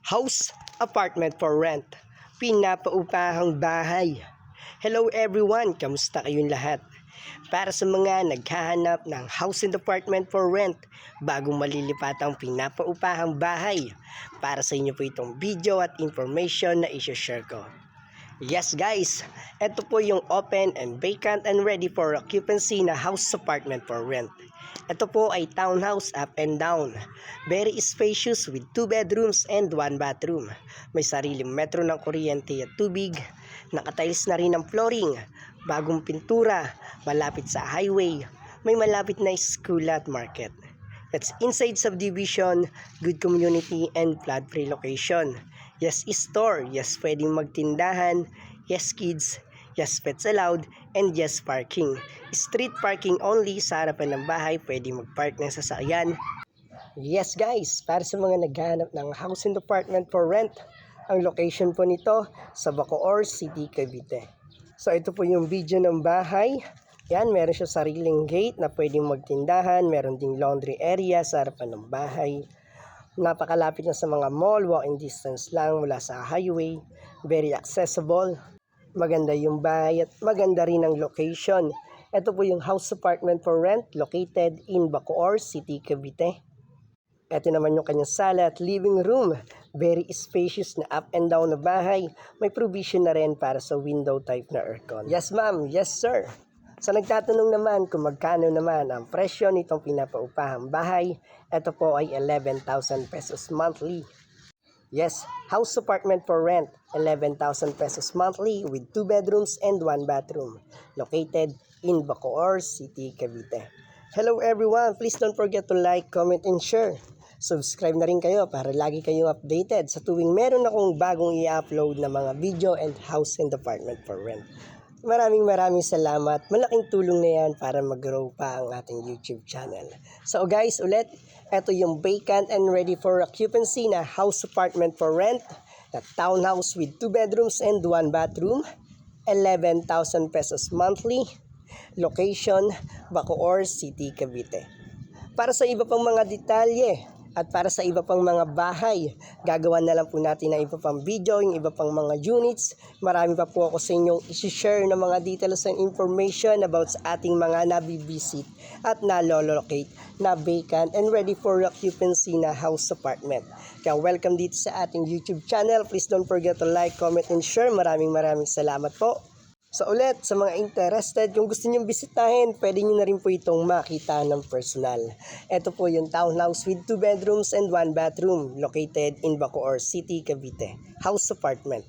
House, apartment for rent, pinapaupahang bahay. Hello everyone, kamusta kayong lahat? Para sa mga naghahanap ng house and apartment for rent, bagong malilipatang pinapaupahang bahay, para sa inyo po itong video at information na i-share ko. Yes guys, ito po yung open and vacant and ready for occupancy na house apartment for rent. Ito po ay townhouse up and down. Very spacious with 2 bedrooms and 1 bathroom. May sariling metro ng kuryente at tubig. Nakatiles na rin ang flooring. Bagong pintura. Malapit sa highway. May malapit na school at market. It's inside subdivision, good community and flood-free location. Yes, store. Yes, pwedeng magtindahan. Yes, kids. Yes, pets allowed, and yes, parking. Street parking only sa harapan ng bahay, pwede mag-park ng sasakyan. Yes guys, para sa mga naghahanap ng house and apartment for rent, ang location po nito sa Bacoor City, Cavite. So ito po yung video ng bahay. Yan, meron siya sariling gate na pwedeng magtindahan, meron ding laundry area sa harapan ng bahay. Napakalapit na sa mga mall, walking distance lang mula sa highway, very accessible. Maganda yung bahay at maganda rin ang location. Ito po yung house apartment for rent located in Bacoor City, Cavite. Ito naman yung kanyang sala at living room. Very spacious na up and down na bahay. May provision na rin para sa window type na aircon. Yes ma'am, yes sir. Sa nagtatanong naman kung magkano naman ang presyo nitong pinapaupahang bahay, ito po ay 11,000 pesos monthly. Yes, house apartment for rent, 11,000 pesos monthly with 2 bedrooms and 1 bathroom. Located in Bacoor City, Cavite. Hello everyone, please don't forget to like, comment, and share. Subscribe na rin kayo para lagi kayong updated sa tuwing meron akong bagong i-upload na mga video and house and apartment for rent. Maraming salamat. Malaking tulong na yan para mag-grow pa ang ating YouTube channel. So guys, ulit, ito yung vacant and ready for occupancy na house apartment for rent, na townhouse with 2 bedrooms and 1 bathroom, 11,000 pesos monthly, location, Bacoor City, Cavite. Para sa iba pang mga detalye, at para sa iba pang mga bahay, gagawa na lang po natin ng iba pang video, yung iba pang mga units. Marami pa po ako sa inyong isi-share ng mga details and information about sa ating mga nabibisit at nalolocate na vacant and ready for occupancy na house apartment. Kaya welcome dito sa ating YouTube channel. Please don't forget to like, comment, and share. Maraming salamat po. So ulit, sa mga interested, kung gusto nyong bisitahin, pwede nyo na rin po itong makita ng personal. Ito po yung townhouse with 2 bedrooms and 1 bathroom located in Bacoor City, Cavite. House apartment.